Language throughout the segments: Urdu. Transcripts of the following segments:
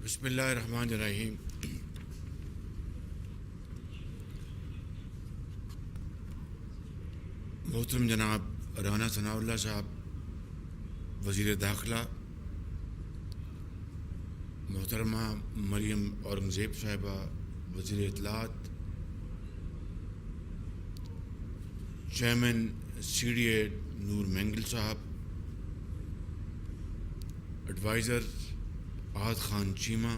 بسم اللہ الرحمن الرحیم۔ محترم جناب رانا ثناء اللہ صاحب وزیر داخلہ، محترمہ مریم اورنگزیب صاحبہ وزیر اطلاعات، chairman C D A Noor Mengal صاحب، ایڈوائزر احد خان چیمہ،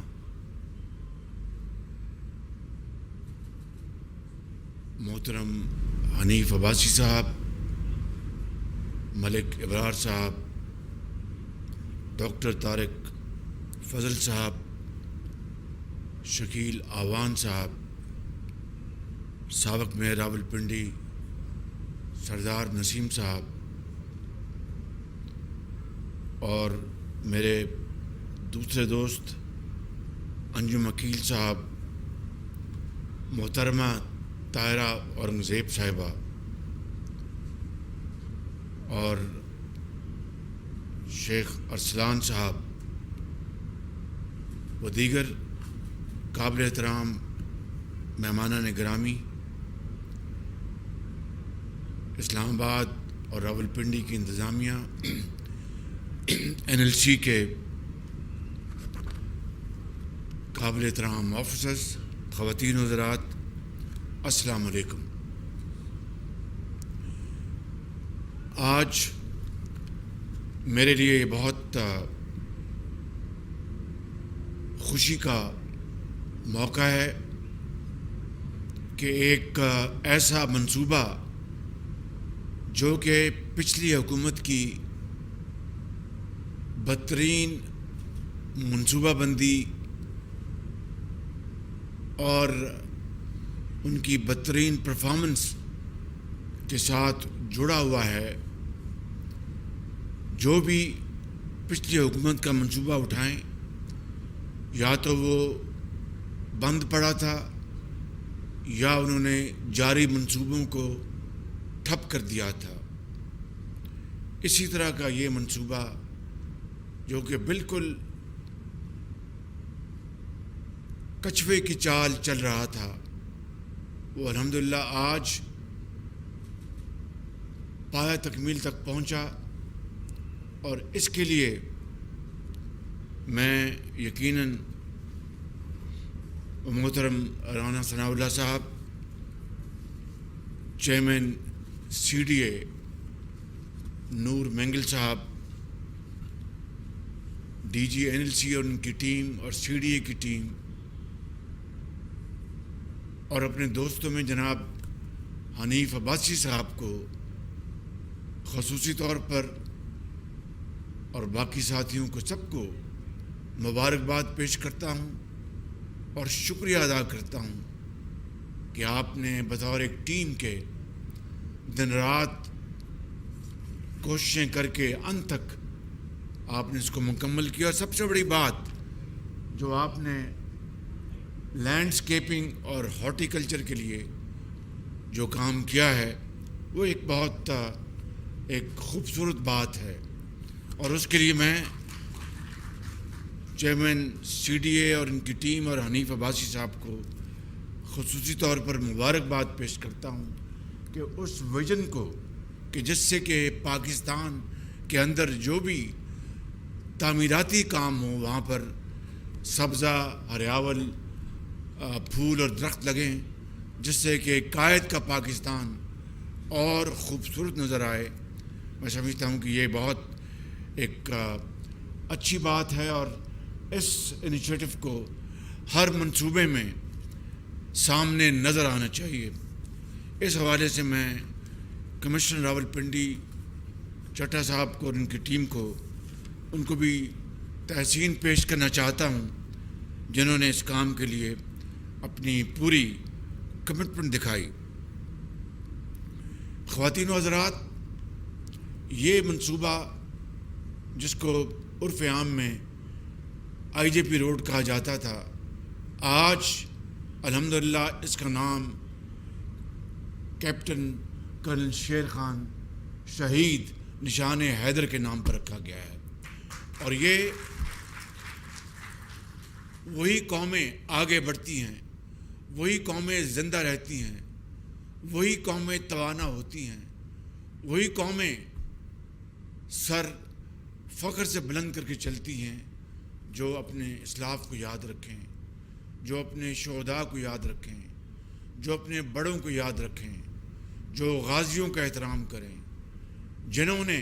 محترم حنیف عباسی صاحب، ملک ابرار صاحب، ڈاکٹر طارق فضل صاحب، شکیل آوان صاحب، سابق میئر راولپنڈی سردار نسیم صاحب، اور میرے دوسرے دوست انجم عقیل صاحب، محترمہ طاہرہ اورنگزیب صاحبہ، اور شیخ ارسلان صاحب و دیگر قابل احترام مہمانان گرامی، اسلام آباد اور راولپنڈی کی انتظامیہ، این ایل سی کے قابل احترام آفیسرز، خواتین و حضرات، السلام علیکم۔ آج میرے لیے یہ بہت خوشی کا موقع ہے کہ ایک ایسا منصوبہ جو کہ پچھلی حکومت کی بدترین منصوبہ بندی اور ان کی بدترین پرفارمنس کے ساتھ جڑا ہوا ہے، جو بھی پچھلی حکومت کا منصوبہ اٹھائیں یا تو وہ بند پڑا تھا یا انہوں نے جاری منصوبوں کو ٹھپ کر دیا تھا۔ اسی طرح کا یہ منصوبہ جو کہ بالکل کچھوے کی چال چل رہا تھا، وہ الحمدللہ آج پایہ تکمیل تک پہنچا، اور اس کے لیے میں یقیناً محترم Rana Sanaullah Sahab, chairman C D A Noor Mengal Sahab, D G N L C اور ان کی ٹیم اور سی ڈی اے کی ٹیم، اور اپنے دوستوں میں جناب حنیف عباسی صاحب کو خصوصی طور پر، اور باقی ساتھیوں کو سب کو مبارکباد پیش کرتا ہوں اور شکریہ ادا کرتا ہوں کہ آپ نے بطور ایک ٹیم کے دن رات کوششیں کر کے انت تک آپ نے اس کو مکمل کیا۔ اور سب سے بڑی بات جو آپ نے لینڈسکیپنگ اور ہارٹیکلچر کے لیے جو کام کیا ہے، وہ ایک بہت ایک خوبصورت بات ہے، اور اس کے لیے میں چیئرمین سی ڈی اے اور ان کی ٹیم اور حنیف عباسی صاحب کو خصوصی طور پر مبارکباد پیش کرتا ہوں کہ اس ویژن کو کہ جس سے کہ پاکستان کے اندر جو بھی تعمیراتی کام ہو وہاں پر سبزہ ہریاول پھول اور درخت لگیں، جس سے کہ ایک قائد کا پاکستان اور خوبصورت نظر آئے۔ میں سمجھتا ہوں کہ یہ بہت ایک اچھی بات ہے، اور اس انیشیٹو کو ہر منصوبے میں سامنے نظر آنا چاہیے۔ اس حوالے سے میں کمشنر راولپنڈی چٹا صاحب کو اور ان کی ٹیم کو، ان کو بھی تحسین پیش کرنا چاہتا ہوں، جنہوں نے اس کام کے لیے اپنی پوری کمٹمنٹ دکھائی۔ خواتین و حضرات، یہ منصوبہ جس کو عرف عام میں آئی جے پی روڈ کہا جاتا تھا، آج الحمدللہ اس کا نام کیپٹن کرنل شیر خان شہید نشان حیدر کے نام پر رکھا گیا ہے، اور یہ وہی قومیں آگے بڑھتی ہیں، وہی قومیں زندہ رہتی ہیں، وہی قومیں توانا ہوتی ہیں، وہی قومیں سر فخر سے بلند کر کے چلتی ہیں جو اپنے اسلاف کو یاد رکھیں، جو اپنے شہداء کو یاد رکھیں، جو اپنے بڑوں کو یاد رکھیں، جو غازیوں کا احترام کریں، جنہوں نے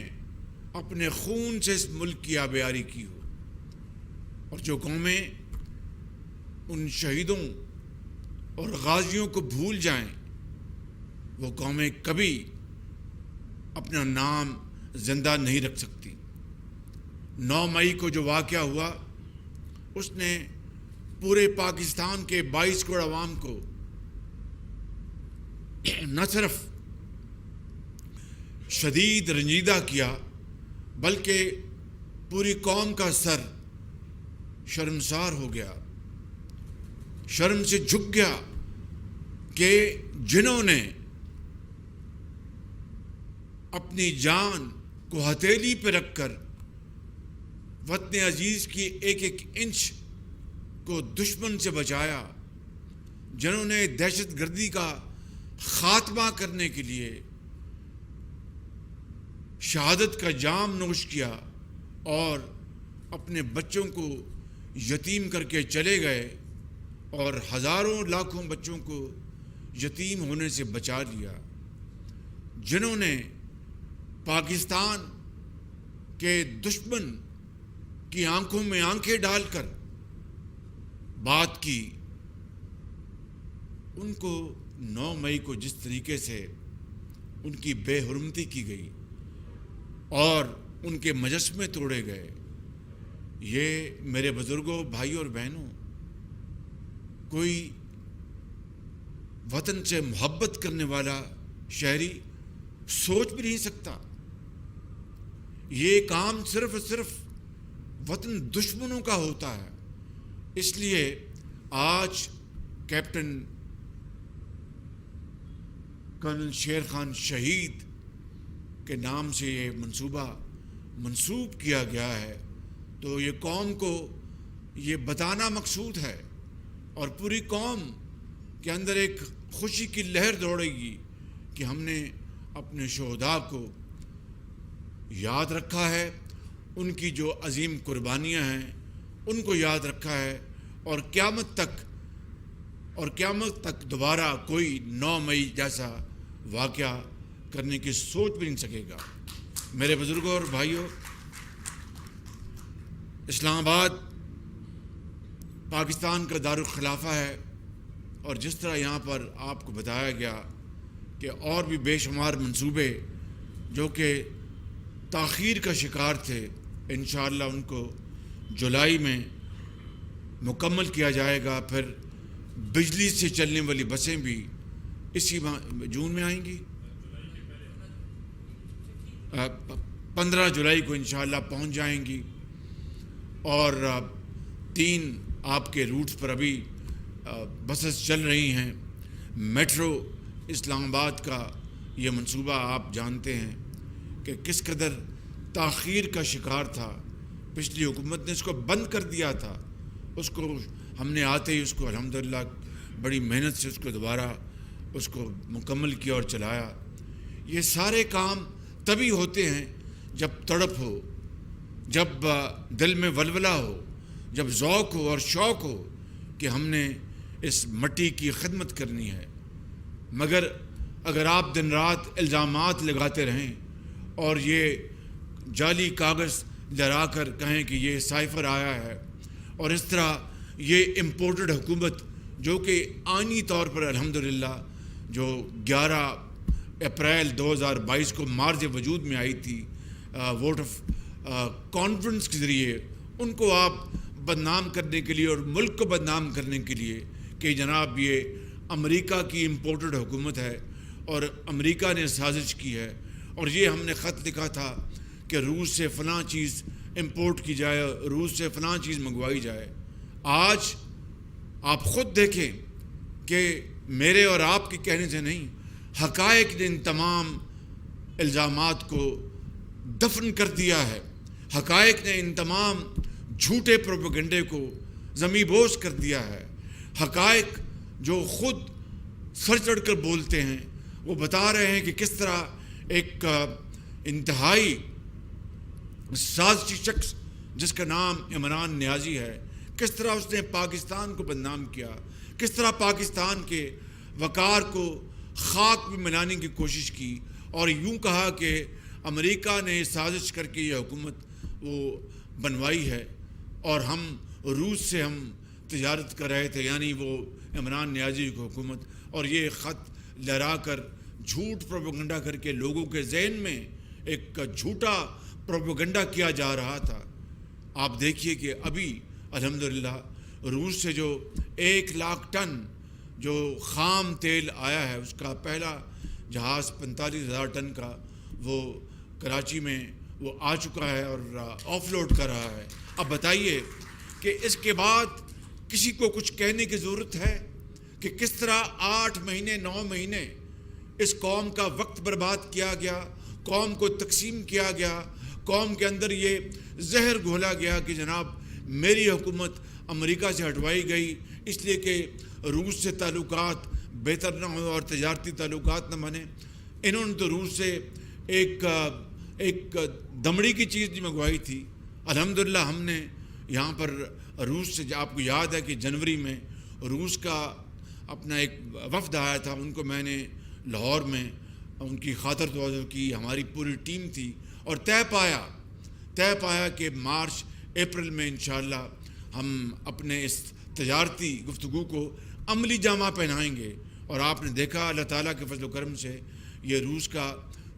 اپنے خون سے اس ملک کی آبیاری کی ہو، اور جو قومیں ان شہیدوں اور غازیوں کو بھول جائیں، وہ قومیں کبھی اپنا نام زندہ نہیں رکھ سکتی۔ 9 مئی کو جو واقعہ ہوا، اس نے پورے پاکستان کے 22 کروڑ عوام کو نہ صرف شدید رنجیدہ کیا، بلکہ پوری قوم کا سر شرمسار ہو گیا، شرم سے جھک گیا کہ جنہوں نے اپنی جان کو ہتھیلی پہ رکھ کر وطن عزیز کی ایک ایک انچ کو دشمن سے بچایا، جنہوں نے دہشت گردی کا خاتمہ کرنے کے لیے شہادت کا جام نوش کیا اور اپنے بچوں کو یتیم کر کے چلے گئے اور ہزاروں لاکھوں بچوں کو یتیم ہونے سے بچا لیا، جنہوں نے پاکستان کے دشمن کی آنکھوں میں آنکھیں ڈال کر بات کی، ان کو 9 مئی کو جس طریقے سے ان کی بے حرمتی کی گئی اور ان کے مجسمے توڑے گئے، یہ میرے بزرگوں، بھائیوں اور بہنوں، کوئی وطن سے محبت کرنے والا شہری سوچ بھی نہیں سکتا۔ یہ کام صرف اور صرف وطن دشمنوں کا ہوتا ہے۔ اس لیے آج کیپٹن کرنل شیر خان شہید کے نام سے یہ منصوبہ منسوب کیا گیا ہے، تو یہ قوم کو یہ بتانا مقصود ہے اور پوری قوم کے اندر ایک خوشی کی لہر دوڑے گی کہ ہم نے اپنے شہداء کو یاد رکھا ہے، ان کی جو عظیم قربانیاں ہیں ان کو یاد رکھا ہے، اور قیامت تک دوبارہ کوئی 9 مئی جیسا واقعہ کرنے کی سوچ بھی نہیں سکے گا۔ میرے بزرگوں اور بھائیوں، اسلام آباد پاکستان کا دارالخلافہ ہے، اور جس طرح یہاں پر آپ کو بتایا گیا کہ اور بھی بے شمار منصوبے جو کہ تاخیر کا شکار تھے، انشاءاللہ ان کو جولائی میں مکمل کیا جائے گا۔ پھر بجلی سے چلنے والی بسیں بھی اسی جون میں آئیں گی، 15 جولائی کو انشاءاللہ پہنچ جائیں گی، اور 3 آپ کے روٹس پر ابھی بسز چل رہی ہیں۔ میٹرو اسلام آباد کا یہ منصوبہ آپ جانتے ہیں کہ کس قدر تاخیر کا شکار تھا، پچھلی حکومت نے اس کو بند کر دیا تھا، اس کو ہم نے آتے ہی اس کو الحمدللہ بڑی محنت سے اس کو دوبارہ اس کو مکمل کیا اور چلایا۔ یہ سارے کام تبھی ہوتے ہیں جب تڑپ ہو، جب دل میں ولولہ ہو، جب ذوق ہو اور شوق ہو کہ ہم نے اس مٹی کی خدمت کرنی ہے۔ مگر اگر آپ دن رات الزامات لگاتے رہیں اور یہ جعلی کاغذ لہرا کر کہیں کہ یہ سائفر آیا ہے، اور اس طرح یہ امپورٹڈ حکومت جو کہ آئینی طور پر الحمدللہ جو 11 اپریل 2022 کو مارج وجود میں آئی تھی ووٹ آف کانفیڈنس کے ذریعے، ان کو آپ بدنام کرنے کے لیے اور ملک کو بدنام کرنے کے لیے کہ جناب یہ امریکہ کی امپورٹڈ حکومت ہے اور امریکہ نے سازش کی ہے، اور یہ ہم نے خط لکھا تھا کہ روس سے فلاں چیز امپورٹ کی جائے، روس سے فلاں چیز منگوائی جائے۔ آج آپ خود دیکھیں کہ میرے اور آپ کے کہنے سے نہیں، حقائق نے ان تمام الزامات کو دفن کر دیا ہے، حقائق نے ان تمام جھوٹے پروپیگنڈے کو زمیں بوس کر دیا ہے۔ حقائق جو خود سر چڑھ کر بولتے ہیں، وہ بتا رہے ہیں کہ کس طرح ایک انتہائی سازشی شخص جس کا نام عمران نیازی ہے، کس طرح اس نے پاکستان کو بدنام کیا، کس طرح پاکستان کے وقار کو خاک میں ملانے کی کوشش کی، اور یوں کہا کہ امریکہ نے سازش کر کے یہ حکومت وہ بنوائی ہے، اور ہم روس سے ہم تجارت کر رہے تھے، یعنی وہ عمران نیازی کی حکومت، اور یہ خط لہرا کر جھوٹ پروپیگنڈا کر کے لوگوں کے ذہن میں ایک جھوٹا پروپیگنڈا کیا جا رہا تھا۔ آپ دیکھیے کہ ابھی الحمدللہ روس سے جو 1,00,000 ٹن جو خام تیل آیا ہے، اس کا پہلا جہاز 45,000 ٹن کا وہ کراچی میں وہ آ چکا ہے اور آف لوڈ کر رہا ہے۔ اب بتائیے کہ اس کے بعد کسی کو کچھ کہنے کی ضرورت ہے کہ کس طرح 8 مہینے 9 مہینے اس قوم کا وقت برباد کیا گیا، قوم کو تقسیم کیا گیا، قوم کے اندر یہ زہر گھولا گیا کہ جناب میری حکومت امریکہ سے ہٹوائی گئی اس لیے کہ روس سے تعلقات بہتر نہ ہوں اور تجارتی تعلقات نہ بنے۔ انہوں نے تو روس سے ایک دمڑی کی چیز نہیں منگوائی تھی۔ الحمدللہ ہم نے یہاں پر روس سے، آپ کو یاد ہے کہ جنوری میں روس کا اپنا ایک وفد آیا تھا، ان کو میں نے لاہور میں ان کی خاطر تواضع کی، ہماری پوری ٹیم تھی، اور طے پایا کہ مارچ اپریل میں انشاءاللہ ہم اپنے اس تجارتی گفتگو کو عملی جامہ پہنائیں گے۔ اور آپ نے دیکھا اللہ تعالیٰ کے فضل و کرم سے یہ روس کا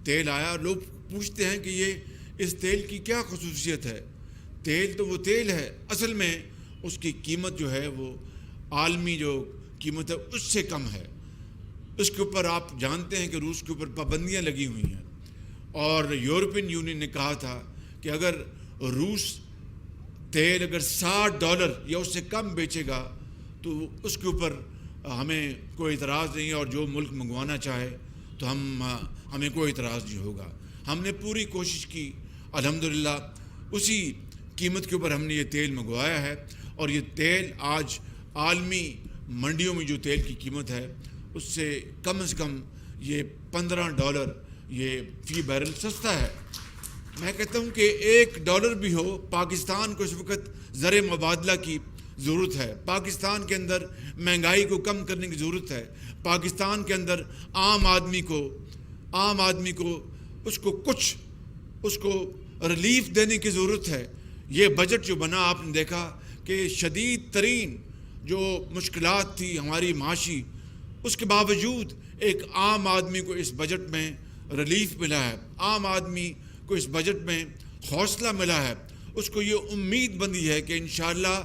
تیل آیا۔ لوگ پوچھتے ہیں کہ یہ اس تیل کی کیا خصوصیت ہے؟ تیل تو وہ تیل ہے، اصل میں اس کی قیمت جو ہے وہ عالمی جو قیمت ہے اس سے کم ہے۔ اس کے اوپر آپ جانتے ہیں کہ روس کے اوپر پابندیاں لگی ہوئی ہیں، اور یورپین یونین نے کہا تھا کہ اگر روس تیل اگر $60 یا اس سے کم بیچے گا تو اس کے اوپر ہمیں کوئی اعتراض نہیں ہے، اور جو ملک منگوانا چاہے تو ہمیں کوئی اعتراض نہیں ہوگا۔ ہم نے پوری کوشش کی، الحمدللہ اسی قیمت کے اوپر ہم نے یہ تیل منگوایا ہے، اور یہ تیل آج عالمی منڈیوں میں جو تیل کی قیمت ہے اس سے کم یہ $15 یہ فی بیرل سستا ہے۔ میں کہتا ہوں کہ $1 بھی ہو، پاکستان کو اس وقت زر مبادلہ کی ضرورت ہے، پاکستان کے اندر مہنگائی کو کم کرنے کی ضرورت ہے، پاکستان کے اندر عام آدمی کو اس کو ریلیف دینے کی ضرورت ہے۔ یہ بجٹ جو بنا آپ نے دیکھا کہ شدید ترین جو مشکلات تھی ہماری معاشی، اس کے باوجود ایک عام آدمی کو اس بجٹ میں ریلیف ملا ہے، عام آدمی کو اس بجٹ میں حوصلہ ملا ہے، اس کو یہ امید بندی ہے کہ انشاءاللہ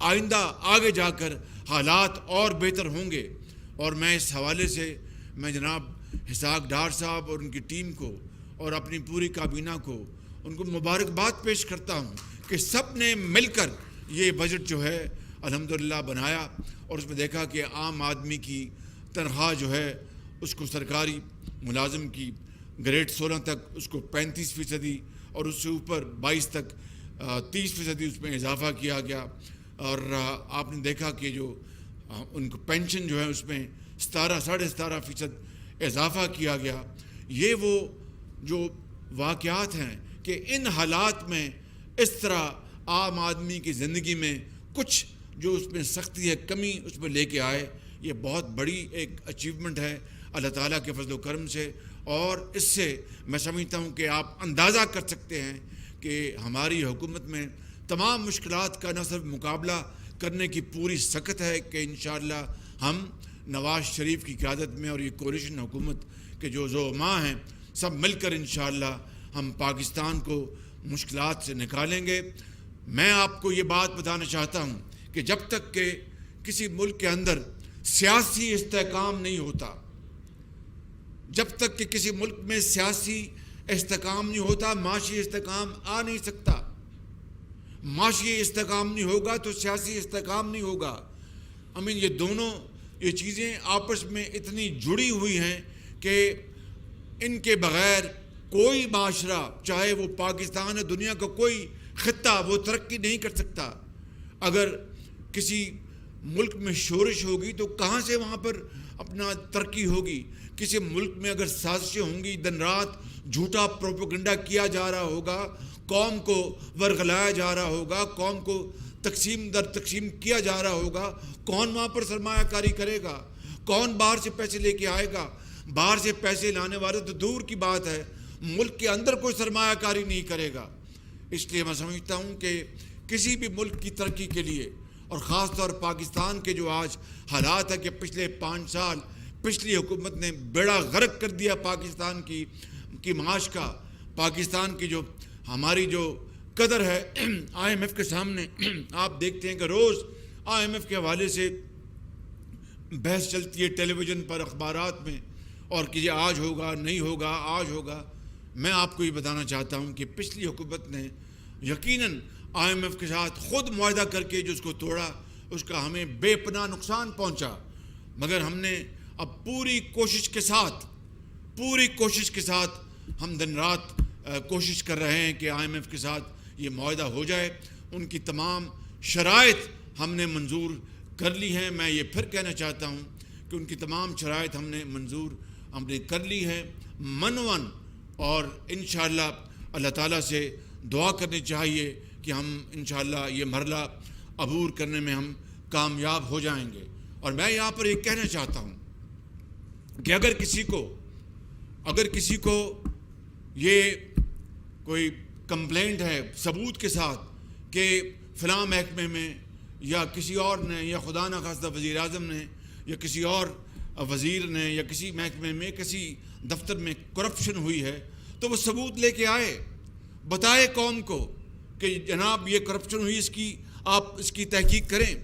آئندہ آگے جا کر حالات اور بہتر ہوں گے۔ اور میں اس حوالے سے میں جناب اسحاق ڈار صاحب اور ان کی ٹیم کو اور اپنی پوری کابینہ کو ان کو مبارکباد پیش کرتا ہوں کہ سب نے مل کر یہ بجٹ جو ہے الحمدللہ بنایا، اور اس میں دیکھا کہ عام آدمی کی تنخواہ جو ہے اس کو سرکاری ملازم کی گریڈ 16 تک اس کو 35% اور اس سے اوپر 22 تک 30% اس میں اضافہ کیا گیا، اور آپ نے دیکھا کہ جو ان کو پینشن جو ہے اس میں 17.5% اضافہ کیا گیا۔ یہ وہ جو واقعات ہیں کہ ان حالات میں اس طرح عام آدمی کی زندگی میں کچھ جو اس میں سختی ہے، کمی اس میں لے کے آئے، یہ بہت بڑی ایک اچیومنٹ ہے اللہ تعالیٰ کے فضل و کرم سے۔ اور اس سے میں سمجھتا ہوں کہ آپ اندازہ کر سکتے ہیں کہ ہماری حکومت میں تمام مشکلات کا نہ صرف مقابلہ کرنے کی پوری سخت ہے کہ انشاءاللہ ہم نواز شریف کی قیادت میں اور یہ کولیشن حکومت کے جو زعماء ہیں سب مل کر انشاءاللہ ہم پاکستان کو مشکلات سے نکالیں گے۔ میں آپ کو یہ بات بتانا چاہتا ہوں کہ جب تک کہ کسی ملک کے اندر سیاسی استحکام نہیں ہوتا، جب تک کہ کسی ملک میں سیاسی استحکام نہیں ہوتا، معاشی استحکام آ نہیں سکتا۔ معاشی استحکام نہیں ہوگا تو سیاسی استحکام نہیں ہوگا۔ یہ دونوں یہ چیزیں آپس میں اتنی جڑی ہوئی ہیں کہ ان کے بغیر کوئی معاشرہ، چاہے وہ پاکستان ہے، دنیا کا کوئی خطہ، وہ ترقی نہیں کر سکتا۔ اگر کسی ملک میں شورش ہوگی تو کہاں سے وہاں پر اپنا ترقی ہوگی؟ کسی ملک میں اگر سازشیں ہوں گی، دن رات جھوٹا پروپیگنڈا کیا جا رہا ہوگا، قوم کو ورغلایا جا رہا ہوگا، قوم کو تقسیم در تقسیم کیا جا رہا ہوگا، کون وہاں پر سرمایہ کاری کرے گا؟ کون باہر سے پیسے لے کے آئے گا؟ باہر سے پیسے لانے والے تو دور کی بات ہے، ملک کے اندر کوئی سرمایہ کاری نہیں کرے گا۔ اس لیے میں سمجھتا ہوں کہ کسی بھی ملک کی ترقی کے لیے، اور خاص طور پاکستان کے جو آج حالات ہے کہ پچھلے 5 سال پچھلی حکومت نے بیڑا غرق کر دیا پاکستان کی معاش کا، پاکستان کی جو ہماری جو قدر ہے آئی ایم ایف کے سامنے آپ دیکھتے ہیں کہ روز آئی ایم ایف کے حوالے سے بحث چلتی ہے ٹیلی ویژن پر، اخبارات میں، اور کہ یہ آج ہوگا نہیں ہوگا، آج ہوگا۔ میں آپ کو یہ بتانا چاہتا ہوں کہ پچھلی حکومت نے یقیناً آئی ایم ایف کے ساتھ خود معاہدہ کر کے جو اس کو توڑا، اس کا ہمیں بے پناہ نقصان پہنچا، مگر ہم نے اب پوری کوشش کے ساتھ ہم دن رات کوشش کر رہے ہیں کہ آئی ایم ایف کے ساتھ یہ معاہدہ ہو جائے۔ ان کی تمام شرائط ہم نے منظور کر لی ہیں۔ میں یہ پھر کہنا چاہتا ہوں کہ ان کی تمام شرائط ہم نے کر لی ہے منون، اور انشاءاللہ اللہ تعالیٰ سے دعا کرنی چاہیے کہ ہم انشاءاللہ یہ مرحلہ عبور کرنے میں ہم کامیاب ہو جائیں گے۔ اور میں یہاں پر یہ کہنا چاہتا ہوں کہ اگر کسی کو یہ کوئی کمپلینٹ ہے ثبوت کے ساتھ کہ فلاں محکمے میں یا کسی اور نے، یا خدا نخواستہ وزیر اعظم نے یا کسی اور وزیر نے یا کسی محکمے میں کسی دفتر میں کرپشن ہوئی ہے، تو وہ ثبوت لے کے آئے، بتائے قوم کو کہ جناب یہ کرپشن ہوئی، آپ اس کی تحقیق کریں،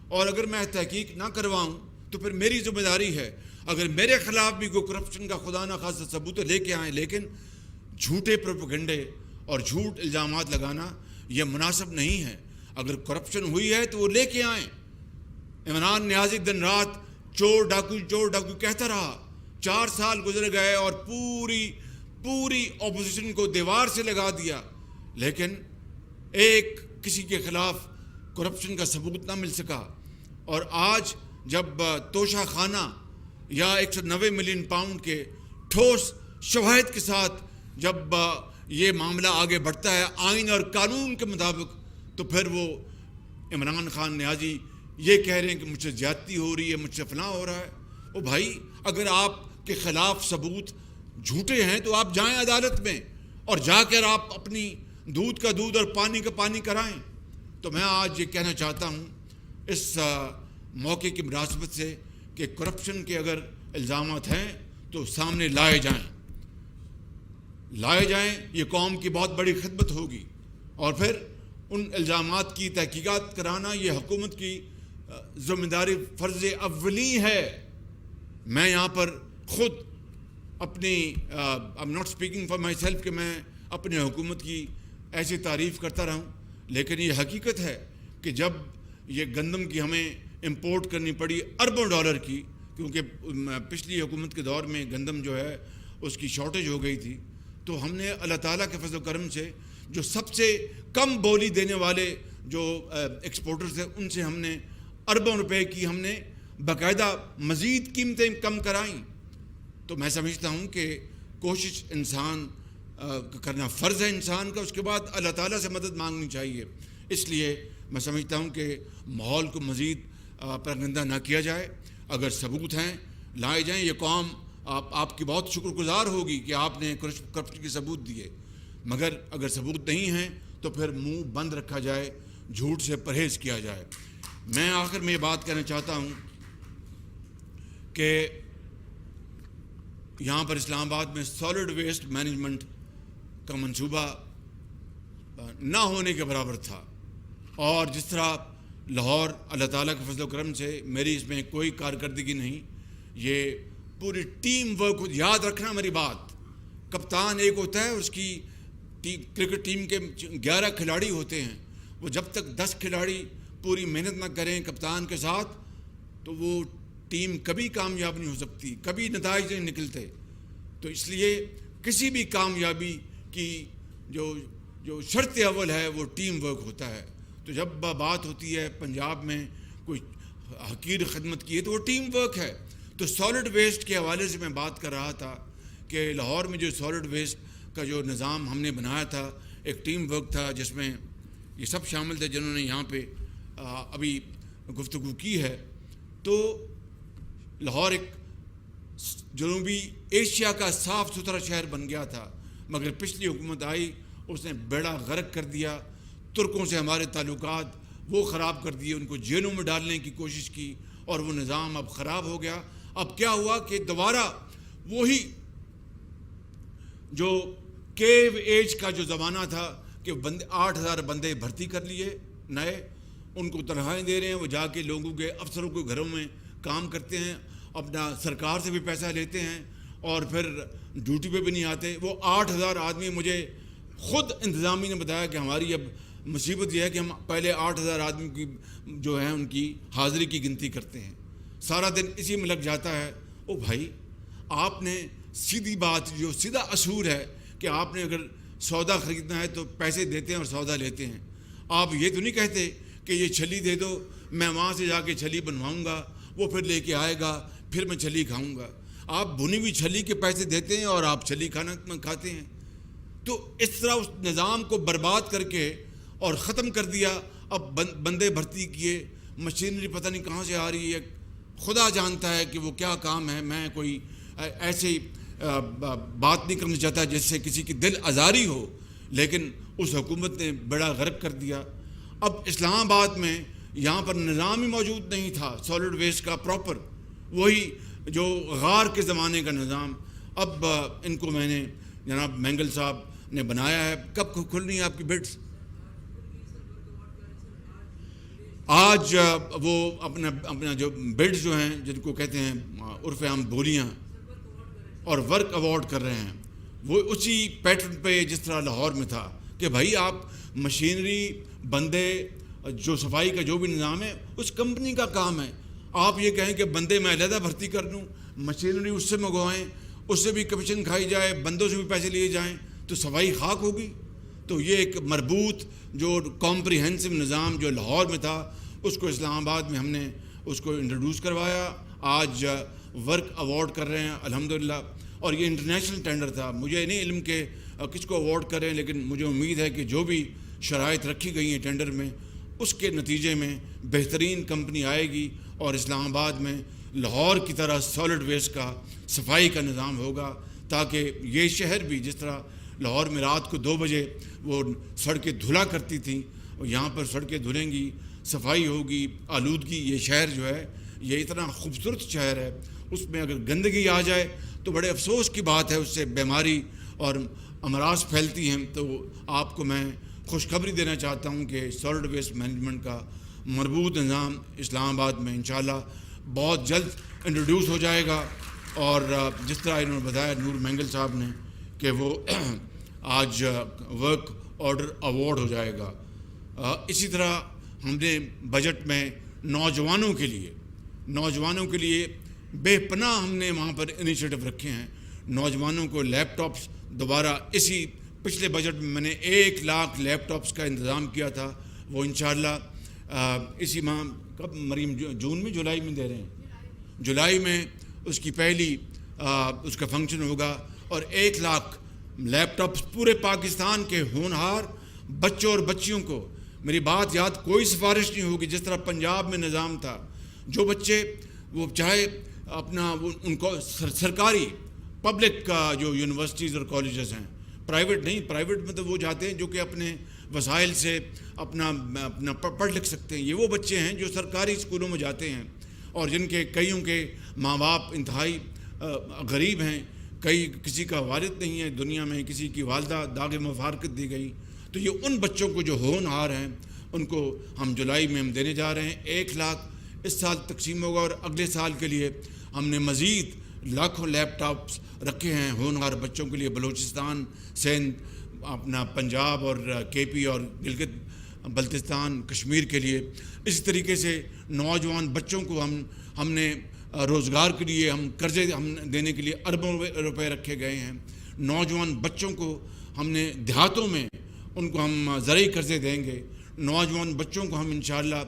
اور اگر میں تحقیق نہ کرواؤں تو پھر میری ذمہ داری ہے، اگر میرے خلاف بھی کوئی کرپشن کا خدا نخواستہ ثبوت لے کے آئیں، لیکن جھوٹے پروپیگنڈے اور جھوٹ الزامات لگانا یہ مناسب نہیں ہے۔ اگر کرپشن ہوئی ہے تو وہ لے کے آئیں۔ عمران نیازی دن رات چور ڈاکو کہتا رہا، 4 سال گزر گئے اور پوری اپوزیشن کو دیوار سے لگا دیا، لیکن کسی کے خلاف کرپشن کا ثبوت نہ مل سکا۔ اور آج جب توشہ خانہ یا 190 ملین پاؤنڈ کے ٹھوس شواہد کے ساتھ جب یہ معاملہ آگے بڑھتا ہے آئین اور قانون کے مطابق، تو پھر وہ عمران خان نیازی یہ کہہ رہے ہیں کہ مجھ سے زیادتی ہو رہی ہے، مجھ سے فلاں ہو رہا ہے۔ او بھائی، اگر آپ کے خلاف ثبوت جھوٹے ہیں تو آپ جائیں عدالت میں اور جا کر آپ اپنی دودھ کا دودھ اور پانی کا پانی کرائیں۔ تو میں آج یہ کہنا چاہتا ہوں اس موقع کی مناسبت سے کہ کرپشن کے اگر الزامات ہیں تو سامنے لائے جائیں، یہ قوم کی بہت بڑی خدمت ہوگی، اور پھر ان الزامات کی تحقیقات کرانا یہ حکومت کی ذمہ داری، فرض اولی ہے۔ میں یہاں پر خود اپنی I'm not speaking for myself کہ میں اپنی حکومت کی ایسی تعریف کرتا رہوں، لیکن یہ حقیقت ہے کہ جب یہ گندم کی ہمیں امپورٹ کرنی پڑی اربوں ڈالر کی، کیونکہ پچھلی حکومت کے دور میں گندم جو ہے اس کی شارٹیج ہو گئی تھی، تو ہم نے اللہ تعالیٰ کے فضل و کرم سے جو سب سے کم بولی دینے والے جو ایکسپورٹرز ہیں ان سے ہم نے اربوں روپے کی ہم نے باقاعدہ مزید قیمتیں کم کرائیں۔ تو میں سمجھتا ہوں کہ کوشش انسان کرنا فرض ہے انسان کا، اس کے بعد اللہ تعالیٰ سے مدد مانگنی چاہیے۔ اس لیے میں سمجھتا ہوں کہ ماحول کو مزید پرگندہ نہ کیا جائے، اگر ثبوت ہیں لائے جائیں۔ یہ قوم آپ کی بہت شکر گزار ہوگی کہ آپ نے کرپشن کے ثبوت دیے، مگر اگر ثبوت نہیں ہیں تو پھر منہ بند رکھا جائے، جھوٹ سے پرہیز کیا جائے۔ میں آخر میں یہ بات کہنا چاہتا ہوں کہ یہاں پر اسلام آباد میں سالڈ ویسٹ مینجمنٹ کا منصوبہ نہ ہونے کے برابر تھا، اور جس طرح لاہور اللہ تعالیٰ کے فضل و کرم سے میری اس میں کوئی کارکردگی نہیں، یہ پوری ٹیم ورک، یاد رکھنا میری بات، کپتان ایک ہوتا ہے، اس کی کرکٹ ٹیم کے 11 کھلاڑی ہوتے ہیں، وہ جب تک 10 کھلاڑی پوری محنت نہ کریں کپتان کے ساتھ تو وہ ٹیم کبھی کامیاب نہیں ہو سکتی، کبھی نتائج نہیں نکلتے۔ تو اس لیے کسی بھی کامیابی کی جو شرط اول ہے وہ ٹیم ورک ہوتا ہے۔ تو جب بات ہوتی ہے پنجاب میں کوئی حقیر خدمت کی ہے تو وہ ٹیم ورک ہے. تو سالڈ ویسٹ کے حوالے سے میں بات کر رہا تھا کہ لاہور میں جو سالڈ ویسٹ کا جو نظام ہم نے بنایا تھا ایک ٹیم ورک تھا جس میں یہ سب شامل تھے جنہوں نے یہاں پہ ابھی گفتگو کی ہے. تو لاہور ایک جنوبی ایشیا کا صاف ستھرا شہر بن گیا تھا، مگر پچھلی حکومت آئی اس نے بیڑا غرق کر دیا. ترکوں سے ہمارے تعلقات وہ خراب کر دیے، ان کو جیلوں میں ڈالنے کی کوشش کی اور وہ نظام اب خراب ہو گیا. اب کیا ہوا کہ دوبارہ وہی جو کیو ایج کا جو زمانہ تھا کہ 8,000 بندے بھرتی کر لیے نئے، ان کو تنخواہیں دے رہے ہیں، وہ جا کے لوگوں کے افسروں کے گھروں میں کام کرتے ہیں، اپنا سرکار سے بھی پیسہ لیتے ہیں اور پھر ڈیوٹی پہ بھی نہیں آتے. وہ 8,000 آدمی، مجھے خود انتظامیہ نے بتایا کہ ہماری اب مصیبت یہ ہے کہ ہم پہلے 8,000 آدمی کی جو ہیں ان کی حاضری کی گنتی کرتے ہیں، سارا دن اسی میں لگ جاتا ہے. او بھائی، آپ نے سیدھی بات جو سیدھا اصول ہے کہ آپ نے اگر سودا خریدنا ہے تو پیسے دیتے ہیں اور سودا لیتے ہیں. آپ یہ تو نہیں کہتے کہ یہ چھلی دے دو، میں وہاں سے جا کے چھلی بنواؤں گا، وہ پھر لے کے آئے گا، پھر میں چھلی کھاؤں گا. آپ بنی ہوئی چھلی کے پیسے دیتے ہیں اور آپ چھلی کھاتے ہیں. تو اس طرح اس نظام کو برباد کر کے اور ختم کر دیا. اب بندے بھرتی کیے، مشینری پتہ نہیں کہاں سے آ رہی ہے، خدا جانتا ہے کہ وہ کیا کام ہے. میں کوئی ایسے بات نہیں کرنا چاہتا جس سے کسی کی دل آزاری ہو، لیکن اس حکومت نے بڑا غرق کر دیا. اب اسلام آباد میں یہاں پر نظام ہی موجود نہیں تھا سالڈ ویسٹ کا پراپر، وہی جو غار کے زمانے کا نظام. اب ان کو میں نے جناب مینگل صاحب نے بنایا ہے. کب کھل رہی ہیں آپ کی بڈس؟ آج وہ اپنا جو بڈ جو ہیں جن کو کہتے ہیں عرف عام بولیاں اور ورک ایوارڈ کر رہے ہیں، وہ اسی پیٹرن پہ جس طرح لاہور میں تھا کہ بھائی آپ مشینری، بندے، جو صفائی کا جو بھی نظام ہے اس کمپنی کا کام ہے. آپ یہ کہیں کہ بندے میں علیحدہ بھرتی کر دوں، مشینری اس سے منگوائیں، اس سے بھی کمیشن کھائی جائے، بندوں سے بھی پیسے لیے جائیں، تو صفائی خاک ہوگی. تو یہ ایک مربوط جو کمپریہنسو نظام جو لاہور میں تھا اس کو اسلام آباد میں ہم نے اس کو انٹروڈیوس کروایا. آج ورک ایوارڈ کر رہے ہیں الحمدللہ، اور یہ انٹرنیشنل ٹینڈر تھا. مجھے نہیں علم کہ کس کو ایوارڈ کریں، لیکن مجھے امید ہے کہ جو بھی شرائط رکھی گئی ہیں ٹینڈر میں اس کے نتیجے میں بہترین کمپنی آئے گی اور اسلام آباد میں لاہور کی طرح سالڈ ویسٹ کا صفائی کا نظام ہوگا، تاکہ یہ شہر بھی جس طرح لاہور میں رات کو 2 بجے وہ سڑکیں دھلا کرتی تھیں، یہاں پر سڑکیں دھلیں گی، صفائی ہوگی، آلودگی. یہ شہر جو ہے یہ اتنا خوبصورت شہر ہے، اس میں اگر گندگی آ جائے تو بڑے افسوس کی بات ہے، اس سے بیماری اور امراض پھیلتی ہیں. تو آپ کو میں خوشخبری دینا چاہتا ہوں کہ سالڈ ویسٹ مینجمنٹ کا مربوط نظام اسلام آباد میں انشاءاللہ بہت جلد انٹروڈیوس ہو جائے گا. اور جس طرح انہوں نے بتایا نور مینگل صاحب نے کہ وہ آج ورک آرڈر ایوارڈ ہو جائے گا. اسی طرح ہم نے بجٹ میں نوجوانوں کے لیے بے پناہ ہم نے وہاں پر انیشیٹو رکھے ہیں. نوجوانوں کو لیپ ٹاپس دوبارہ اسی پچھلے بجٹ میں نے 1 لاکھ لیپ ٹاپس کا انتظام کیا تھا، وہ انشاءاللہ اسی ماہ کب مریم جون میں جولائی میں دے رہے ہیں، جولائی میں اس کی پہلی اس کا فنکشن ہوگا. اور 1 لاکھ لیپ ٹاپس پورے پاکستان کے ہونہار بچوں اور بچیوں کو. میری بات یاد، کوئی سفارش نہیں ہوگی جس طرح پنجاب میں نظام تھا. جو بچے وہ چاہے اپنا ان کو سرکاری پبلک کا جو یونیورسٹیز اور کالجز ہیں، پرائیویٹ نہیں، پرائیویٹ میں تو وہ جاتے ہیں جو کہ اپنے وسائل سے اپنا پڑھ لکھ سکتے ہیں. یہ وہ بچے ہیں جو سرکاری اسکولوں میں جاتے ہیں اور جن کے کئیوں کے ماں باپ انتہائی غریب ہیں، کسی کا والد نہیں ہے دنیا میں، کسی کی والدہ داغ مفارقت دی گئی. تو یہ ان بچوں کو جو ہونہار ہیں ان کو ہم جولائی میں ہم دینے جا رہے ہیں. 1 لاکھ اس سال تقسیم ہوگا اور اگلے سال کے لیے ہم نے مزید لاکھوں لیپ ٹاپس رکھے ہیں ہونہار بچوں کے لیے، بلوچستان، سندھ، اپنا پنجاب اور KP اور گلگت بلتستان، کشمیر کے لیے. اسی طریقے سے نوجوان بچوں کو ہم نے روزگار کے لیے ہم قرضے ہم دینے کے لیے اربوں روپے رکھے گئے ہیں. نوجوان بچوں کو ہم نے دیہاتوں میں ان کو ہم زرعی قرضے دیں گے. نوجوان بچوں کو ہم انشاءاللہ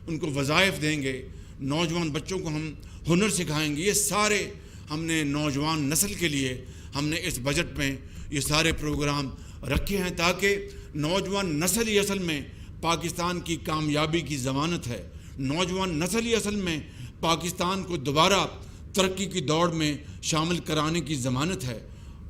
ان کو وظائف دیں گے، نوجوان بچوں کو ہم ہنر سکھائیں گے. یہ سارے ہم نے نوجوان نسل کے لیے ہم نے اس بجٹ میں یہ سارے پروگرام رکھے ہیں تاکہ نوجوان نسل ہی اصل میں پاکستان کی کامیابی کی ضمانت ہے. نوجوان نسل ہی اصل میں پاکستان کو دوبارہ ترقی کی دوڑ میں شامل کرانے کی ضمانت ہے.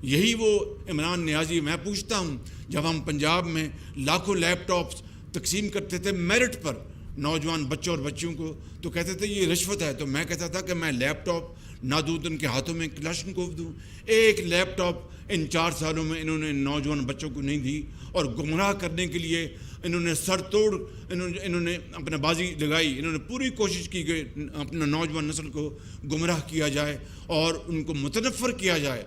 یہی وہ عمران نیازی. میں پوچھتا ہوں، جب ہم پنجاب میں لاکھوں لیپ ٹاپس تقسیم کرتے تھے میرٹ پر نوجوان بچوں اور بچیوں کو، تو کہتے تھے یہ رشوت ہے. تو میں کہتا تھا کہ میں لیپ ٹاپ نہ دوں تو ان کے ہاتھوں میں کلاشنکوف دوں. ایک لیپ ٹاپ ان 4 سالوں میں انہوں نے نوجوان بچوں کو نہیں دی، اور گمراہ کرنے کے لیے انہوں نے سر توڑ انہوں نے اپنا بازی لگائی. انہوں نے پوری کوشش کی کہ اپنا نوجوان نسل کو گمراہ کیا جائے اور ان کو متنفر کیا جائے.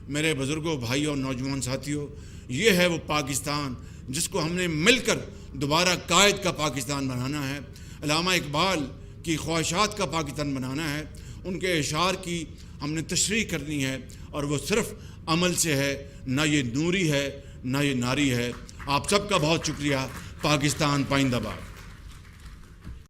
میرے بزرگوں، بھائیوں اور نوجوان ساتھیوں، یہ ہے وہ پاکستان جس کو ہم نے مل کر دوبارہ قائد کا پاکستان بنانا ہے. علامہ اقبال کی خواہشات کا پاکستان بنانا ہے. ان کے اشعار کی ہم نے تشریح کرنی ہے، اور وہ صرف عمل سے ہے، نہ یہ نوری ہے نہ یہ ناری ہے. آپ سب کا بہت شکریہ. پاکستان پائندہ باد.